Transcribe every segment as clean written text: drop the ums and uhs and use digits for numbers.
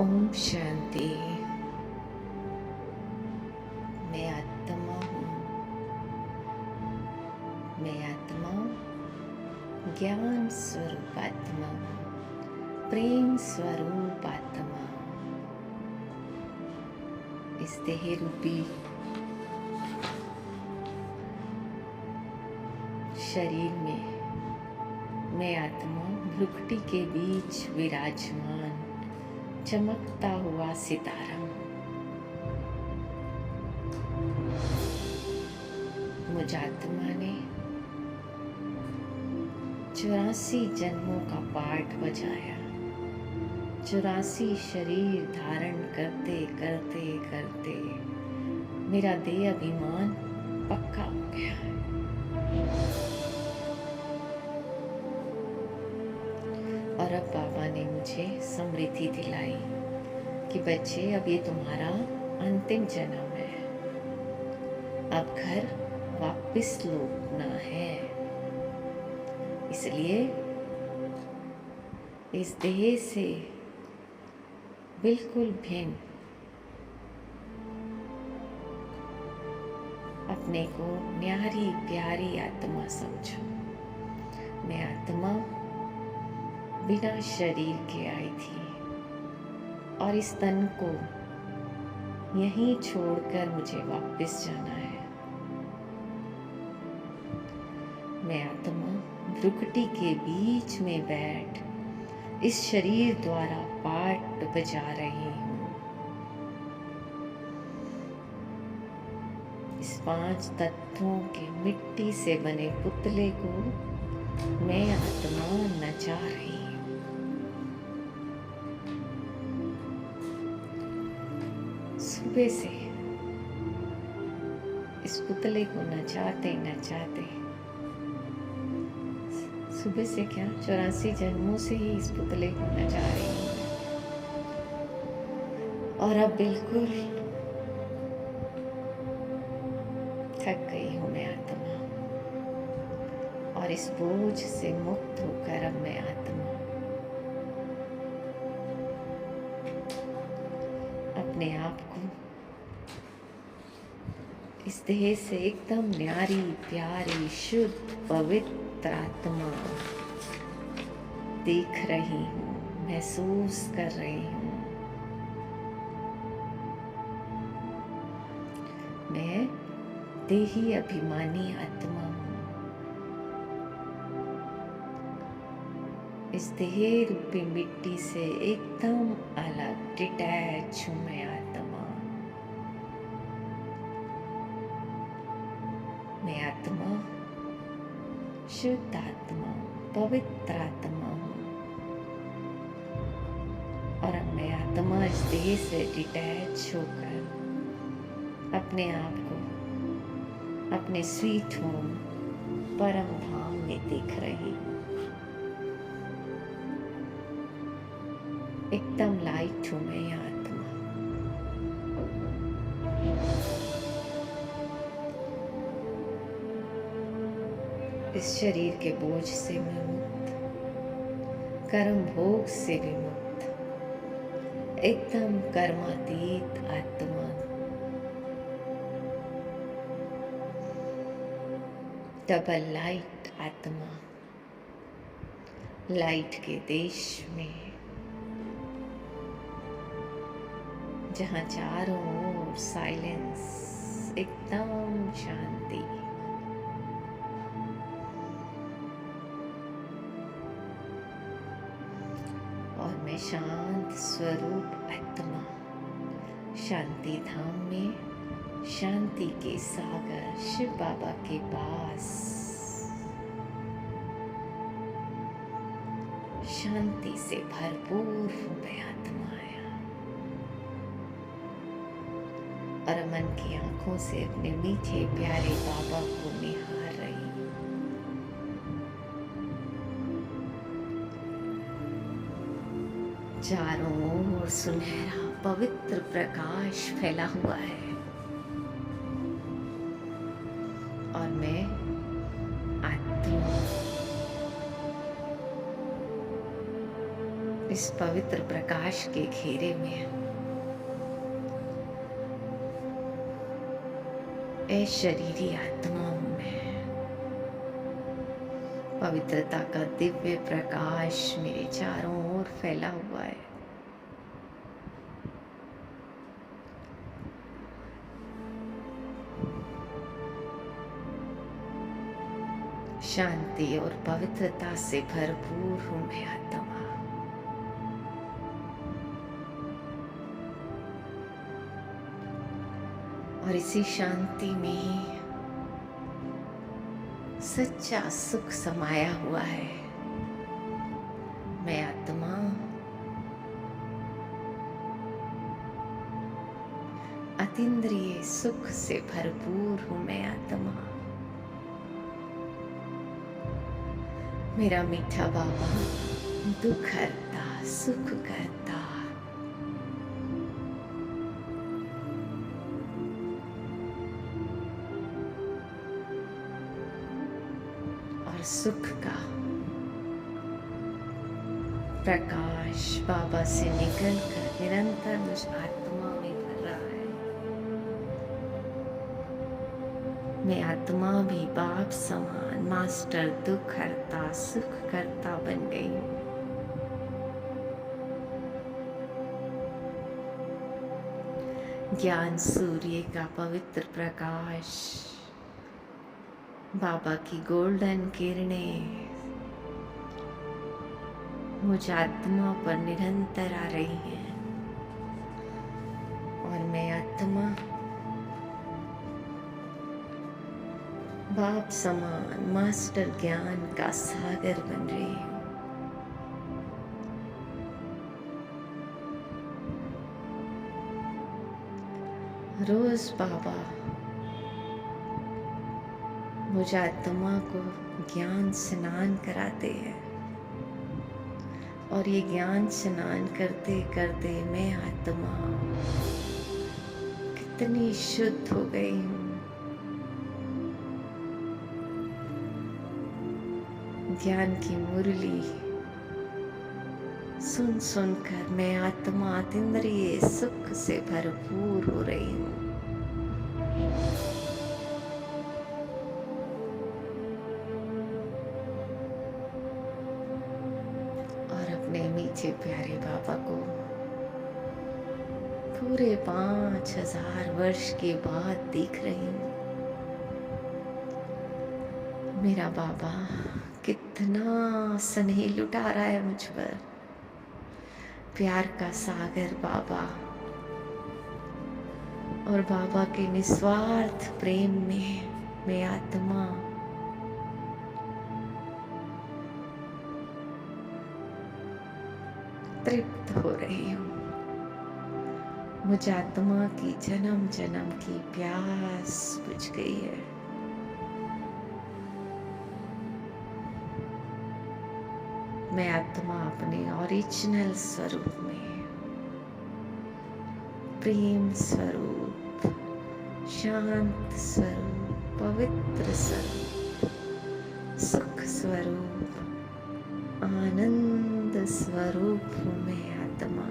ओम शांति। मैं आत्मा हूँ। मैं आत्मा ज्ञान स्वरूप आत्मा हूँ। प्रेम स्वरूप आत्मा। इस देह रूपी शरीर में मैं आत्मा भ्रुकुटी के बीच विराजमान चमकता हुआ सितारा हूँ। मुझ आत्मा ने 84 जन्मों का पाठ बजाया। 84 शरीर धारण करते करते करते मेरा देह अभिमान पक्का हो गया है। और अब बाबा ने मुझे स्मृति दिलाई कि बच्चे, अब ये तुम्हारा अंतिम जन्म है। अब घर वापस लौटना है। इसलिए इस देह से बिल्कुल भिन्न अपने को न्यारी प्यारी आत्मा समझो। मैं आत्मा बिना शरीर के आई थी और इस तन को यहीं छोड़कर मुझे वापस जाना है। मैं आत्मा भ्रुकुटी के बीच में बैठ इस शरीर द्वारा पाठ बजा रही हूँ। इस 5 तत्वों के मिट्टी से बने पुतले को मैं आत्मा नचा रही हूँ। सुबह से इस पुतले को नचाते नचाते, सुबह से क्या 84 जन्मों से ही इस पुतले को नचा रही हूँ। और अब बिल्कुल थक गई हूँ मैं आत्मा। और इस बोझ से मुक्त होकर अब मैं आत्मा अपने आप को इस देह से एकदम न्यारी प्यारी शुद्ध पवित्र आत्मा देख रही हूँ, महसूस कर रही हूँ। मैं देही अभिमानी आत्मा हूँ। इस देह रूपी मिट्टी से एकदम अलग डिटैच हूँ मैं आत्मा। मैं आत्मा शुद्ध आत्मा, पवित्र आत्मा हूँ। और अब मैं आत्मा इस देह से डिटैच होकर अपने आप को अपने स्वीट होम परम धाम में देख रही हूँ। एकदम लाइट हूँ मैं आत्मा। इस शरीर के बोझ से मैं मुक्त, कर्म भोग से भी मुक्त, एकदम कर्मातीत आत्मा। डबल लाइट आत्मा, लाइट के देश में, जहाँ चारों ओर साइलेंस, एकदम शांति। और मैं शांत स्वरूप आत्मा शांति धाम में, शांति के सागर शिव बाबा के पास शांति से भरपूर हूँ मैं आत्मा आया। और मन की आंखों से अपने मीठे प्यारे बाबा को निहार रही हूँ। चारों ओर सुनहरा पवित्र प्रकाश फैला हुआ है। और मैं आत्मा इस पवित्र प्रकाश के घेरे में ए शरीरी आत्माओं में पवित्रता का दिव्य प्रकाश मेरे चारों ओर फैला हुआ है। शांति और पवित्रता से भरपूर हूं मैं आत्मा। और इसी शांति में ही सच्चा सुख समाया हुआ है। मैं आत्मा अतीन्द्रिय सुख से भरपूर हूं। मैं आत्मा, मेरा मीठा बाबा दुख हरता सुख करता। और सुख का प्रकाश बाबा से निकलकर निरंतर मुझ आत्मा में भर रहा है। मैं आत्मा भी बाप समान मास्टर दुख हरता सुख करता बन गई हूँ। ज्ञान सूर्य का पवित्र प्रकाश, बाबा की गोल्डन किरणें मुझ आत्मा पर निरंतर आ रही हैं। और मैं आत्मा बाप समान मास्टर ज्ञान का सागर बन रही हूँ। रोज बाबा मुझ आत्मा को ज्ञान स्नान कराते हैं। और ये ज्ञान स्नान करते करते मैं आत्मा कितनी शुद्ध हो गई हूँ। ज्ञान की मुरली सुन सुनकर मैं आत्मा अतीन्द्रिय सुख से भरपूर हो रही हूँ। मीठे प्यारे बाबा को पूरे 5000 वर्ष के बाद देख रही हूँ। मेरा बाबा कितना स्नेह लुटा रहा है मुझ पर। प्यार का सागर बाबा, और बाबा के निस्वार्थ प्रेम में मैं आत्मा तृप्त हो रही हूँ। मुझ आत्मा की जन्म जन्म की प्यास बुझ गई है। मैं आत्मा अपने ओरिजिनल स्वरूप में, प्रेम स्वरूप, शांत स्वरूप, पवित्र स्वरूप, सुख स्वरूप, आनंद स्वरूप हूँ मैं आत्मा।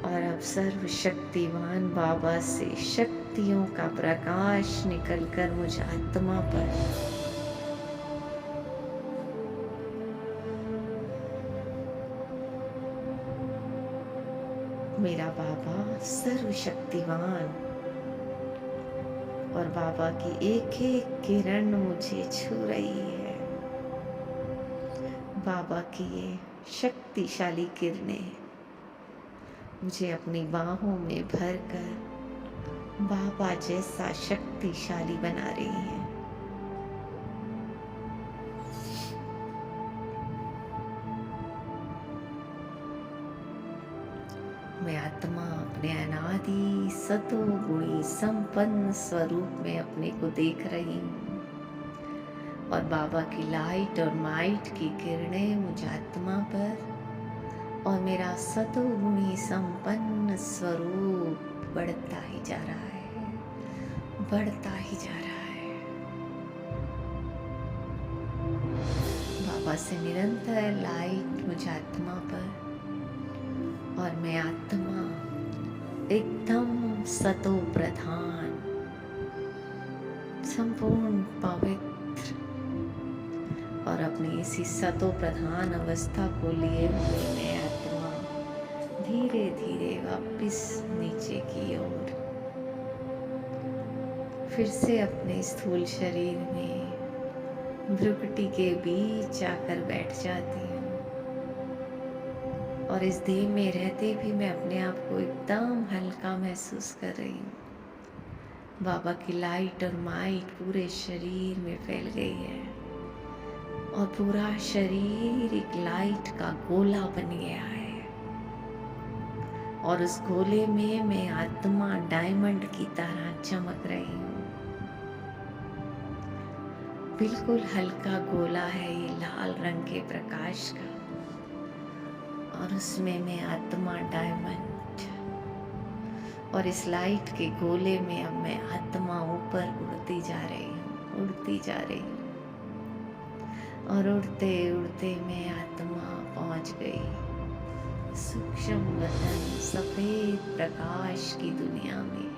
और अब सर्वशक्तिवान बाबा से शक्तियों का प्रकाश निकलकर मुझ आत्मा पर मेरा बाबा सर्वशक्तिवान, और बाबा की एक एक किरण मुझे छू रही है। बाबा की ये शक्तिशाली किरणें मुझे अपनी बाहों में भरकर बाबा जैसा शक्तिशाली बना रही हैं। मैं आत्मा अपने अनादि सतो गुणी संपन्न स्वरूप में अपने को देख रही हूँ। और बाबा की लाइट और माइट की किरणें मुझ आत्मा पर, और मेरा सतो गुणी संपन्न स्वरूप बढ़ता ही जा रहा है, बढ़ता ही जा रहा है। बाबा से निरंतर लाइट मुझ आत्मा पर, और मैं आत्मा एकदम सतो प्रधान, संपूर्ण पवित्र, और अपनी इसी सतो प्रधान अवस्था को लिए हुए मैं आत्मा धीरे धीरे वापस नीचे की ओर फिर से अपने स्थूल शरीर में भ्रुकुटी के बीच आकर बैठ जाती हूँ। और इस देह में रहते भी मैं अपने आप को एकदम हल्का महसूस कर रही हूँ। बाबा की लाइट और माइट पूरे शरीर में फैल गई है और पूरा शरीर एक लाइट का गोला बन गया है। और उस गोले में मैं आत्मा डायमंड की तरह चमक रही हूँ। बिल्कुल हल्का गोला है ये लाल रंग के प्रकाश का, और उसमें मैं आत्मा डायमंड, और इस लाइट के गोले में अब मैं आत्मा ऊपर उड़ती जा रही हूँ, उड़ती जा रही हूँ। और उड़ते उड़ते मैं आत्मा पहुँच गई सूक्ष्म वतन सफेद प्रकाश की दुनिया में।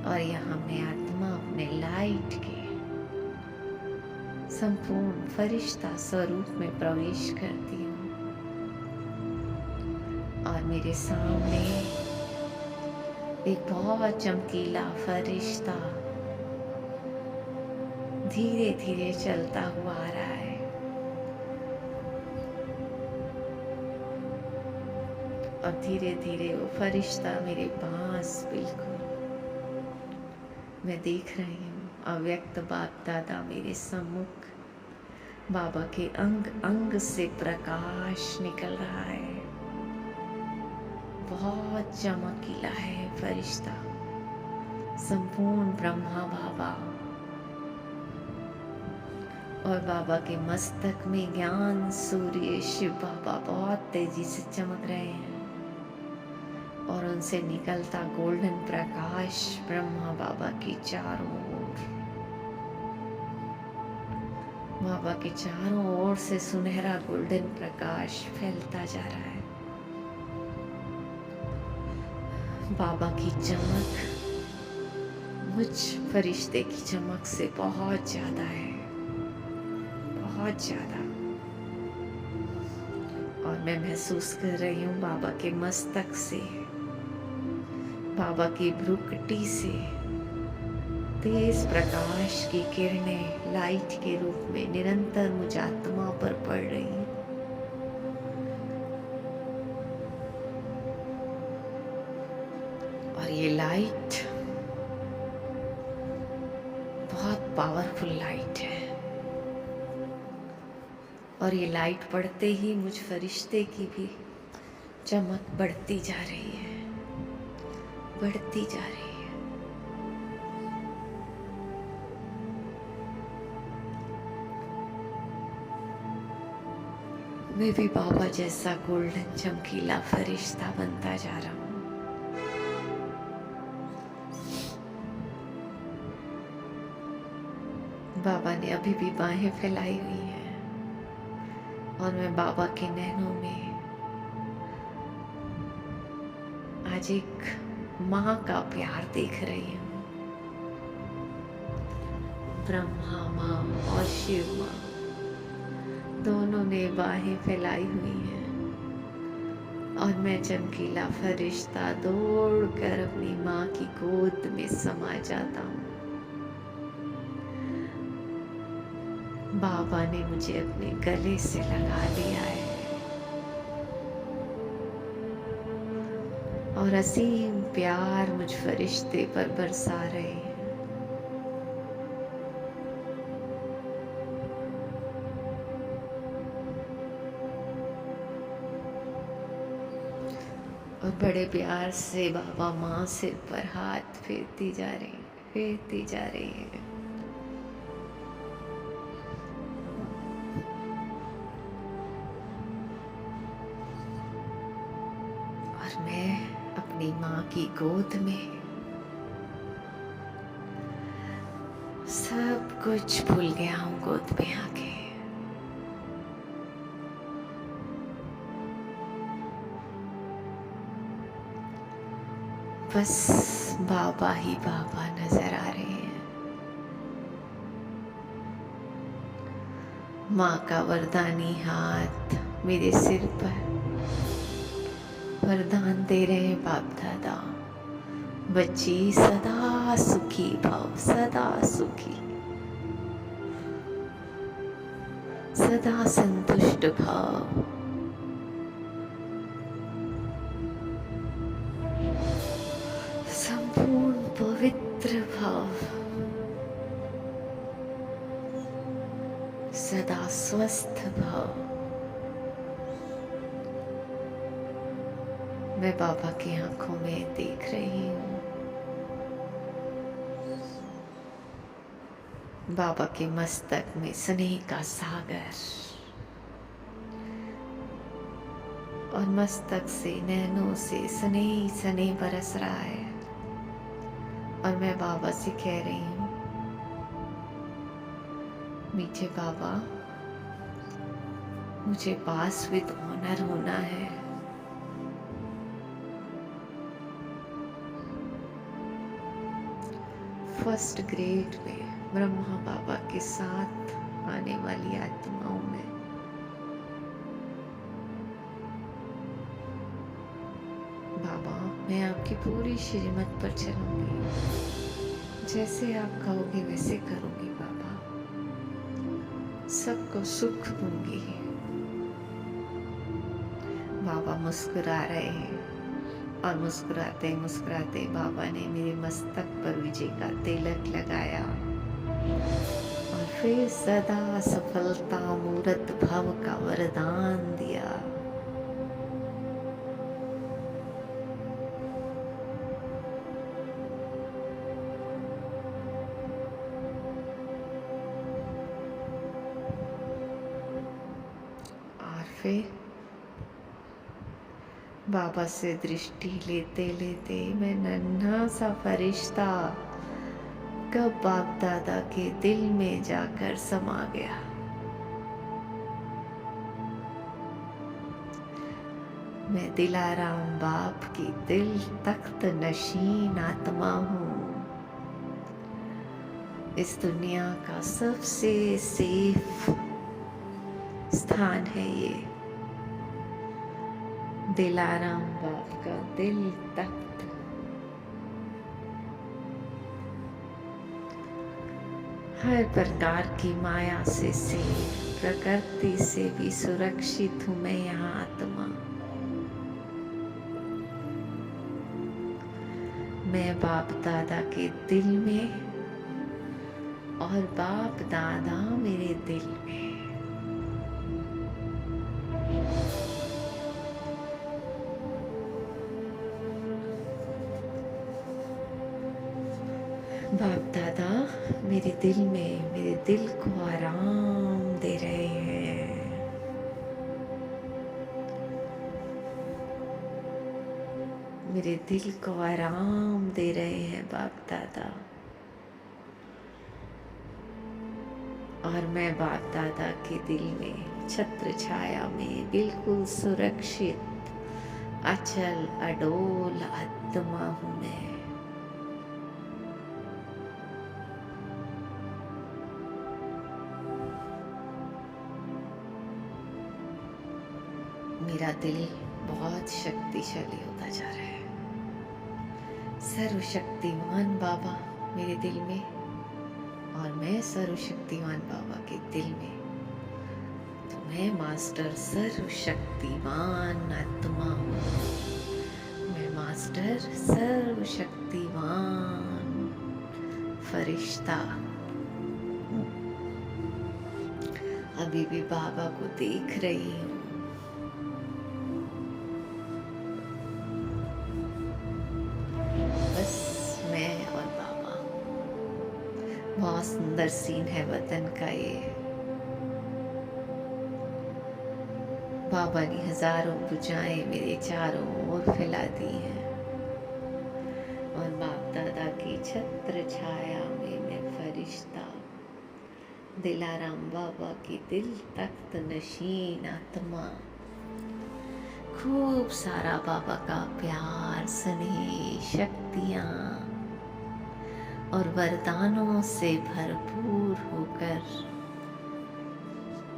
और यहाँ मैं आत्मा अपने लाइट के संपूर्ण फरिश्ता स्वरूप में प्रवेश करती हूँ, और मेरे सामने एक बहुत चमकीला फरिश्ता धीरे धीरे चलता हुआ आ रहा है। और धीरे धीरे वो फरिश्ता मेरे पास बिल्कुल, मैं देख रही हूँ अव्यक्त बाप दादा मेरे सम्मुख, बाबा के अंग अंग से प्रकाश निकल रहा है। बहुत चमकीला है फरिश्ता, संपूर्ण ब्रह्मा बाबा, और बाबा के मस्तक में ज्ञान सूर्य शिव बाबा बहुत तेजी से चमक रहे हैं। और उनसे निकलता गोल्डन प्रकाश ब्रह्मा बाबा की चारों ओर, बाबा के चारों ओर से सुनहरा गोल्डन प्रकाश फैलता जा रहा है। बाबा की चमक मुझ फरिश्ते की चमक से बहुत ज्यादा है, बहुत ज्यादा। और मैं महसूस कर रही हूँ बाबा के मस्तक से, बाबा की भ्रुकुटी से तेज प्रकाश की किरणें लाइट के रूप में निरंतर मुझ आत्मा पर पड़ रही हैं। और ये लाइट बहुत पावरफुल लाइट है, और ये लाइट पड़ते ही मुझ फरिश्ते की भी चमक बढ़ती जा रही है, बढ़ती जा रही है। मैं भी बाबा जैसा गोल्डन चमकीला फरिश्ता बनता जा रहा हूँ। बाबा ने अभी भी बाहें फैलाई हुई हैं, और मैं बाबा के नैनों में आज एक माँ का प्यार देख रही हूँ। ब्रह्मा माँ और शिव माँ दोनों ने बाहें फैलाई हुई हैं, और मैं चमकीला फरिश्ता दौड़कर अपनी माँ की गोद में समा जाता हूँ। बाबा ने मुझे अपने गले से लगा लिया है, और असीम प्यार मुझ फरिश्ते पर बरसा रहे हैं। और बड़े प्यार से बाबा माँ सिर पर हाथ फेरती जा रही है, फेरती जा रही है। और मैं अपनी माँ की गोद में सब कुछ भूल गया हूँ गोद में आके। बस बाबा ही बाबा नजर आ रहे हैं। माँ का वरदानी हाथ मेरे सिर पर वरदान दे रहे हैं बाप दादा, बच्ची सदा सुखी भव, सदा सुखी, सदा संतुष्ट भाव। संपूर्ण पवित्र भाव, सदा स्वस्थ भाव। मैं बाबा की आंखों में देख रही हूँ, बाबा के मस्तक में स्नेह का सागर, और मस्तक से नैनों से स्नेह स्नेह बरस रहा है। और मैं बाबा से कह रही हूँ, मीठे बाबा, मुझे पास विद ऑनर होना है। फर्स्ट ग्रेड में ब्रह्मा बाबा के साथ आने वाली आत्माओं में बाबा, मैं आपकी पूरी श्रीमत पर चलूंगी, जैसे आप कहोगे वैसे करूंगी बाबा। सबको सुख दूंगी। बाबा मुस्कुरा रहे हैं, और मुस्कुराते मुस्कुराते बाबा ने मेरे मस्तक पर विजय का तिलक लगाया, और फिर सदा सफलता मूर्त भव का वरदान दिया। और फिर बाबा से दृष्टि लेते लेते मैं नन्हा सा फरिश्ता कब बाप दादा के दिल में जाकर समा गया। मैं दिलाराम बाप की दिल तख्त नशीन आत्मा हूँ। इस दुनिया का सबसे सेफ स्थान है ये, दिलाराम बाप का दिल तख्त। हर प्रकार की माया से प्रकृति से भी सुरक्षित हूँ मैं यहाँ आत्मा। मैं बाप दादा के दिल में, और बाप दादा मेरे दिल में। बाप दादा मेरे दिल में, मेरे दिल को आराम दे रहे हैं। मेरे दिल को आराम दे रहे हैं बाप दादा। और मैं बाप दादा के दिल में, छत्र छाया में बिल्कुल सुरक्षित अचल अडोल आत्मा हूँ मैं। मेरा दिल बहुत शक्तिशाली होता जा रहा है। सर्वशक्तिमान बाबा मेरे दिल में, और मैं सर्वशक्तिमान बाबा के दिल में। तो मैं मास्टर सर्वशक्तिमान आत्मा हूँ। मैं मास्टर सर्वशक्तिमान फरिश्ता। अभी भी बाबा को देख रही हूँ। बहुत सुंदर सीन है वतन का ये। बाबा ने हजारों भुजाएं मेरे चारों ओर फैला दी हैं, और बाप दादा की छत्र छाया में मैं फरिश्ता दिलाराम बाबा की दिल तख्त नशीन आत्मा, खूब सारा बाबा का प्यार, स्नेह, शक्तियाँ और वरदानों से भरपूर होकर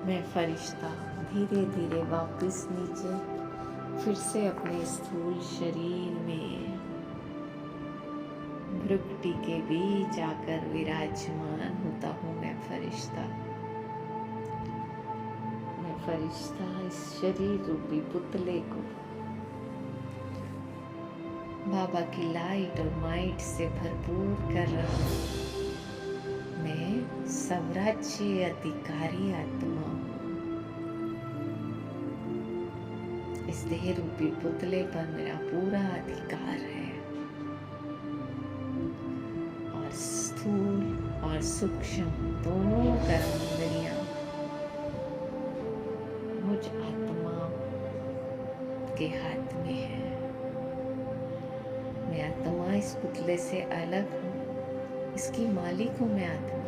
मैं फरिश्ता धीरे धीरे वापस नीचे फिर से अपने स्थूल शरीर में भ्रुकुटी के बीच आकर विराजमान होता हूँ। मैं फरिश्ता इस शरीर रूपी पुतले को बाबा की लाइट और माइट से भरपूर कर रहा हूँ। मैं स्वराज्य अधिकारी आत्मा हूँ। इस देह रूपी पुतले पर मेरा पूरा अधिकार है और स्थूल और सूक्ष्म दोनों कर्मेंद्रियां मुझ आत्मा के हाथ में है। मैं आत्मा इस पुतले से अलग हूँ, इसकी मालिक हूँ। मैं आत्मा,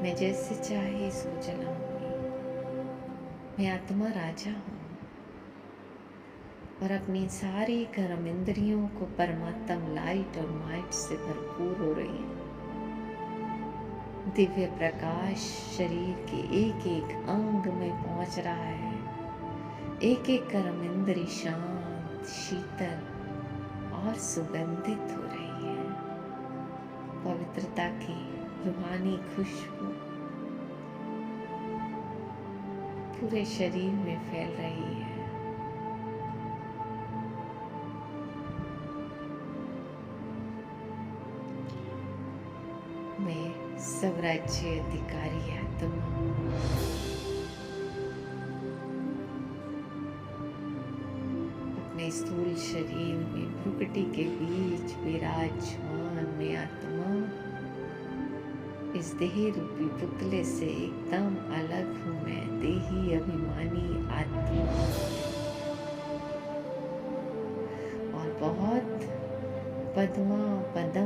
मैं जैसे चाहे इसको चलाऊंगी। मैं आत्मा राजा हूँ और अपनी सारी कर्म इंद्रियों को परमात्म लाइट और माइट से भरपूर हो रही है। दिव्य प्रकाश शरीर के एक एक अंग में पहुंच रहा है। एक एक कर्म इंद्री शांत, शीतल और सुगंधित हो रही है। पवित्रता की रूहानी खुशबू पूरे शरीर में फैल रही है। मैं स्वराज्य अधिकारी आत्मा हूँ। अपने स्थूल शरीर में भ्रुकुटी के बीच विराजमान मैं आत्मा इस देह रूपी पुतले से एकदम अलग हूँ। मैं देही अभिमानी आत्मा और बहुत पद्मा पदम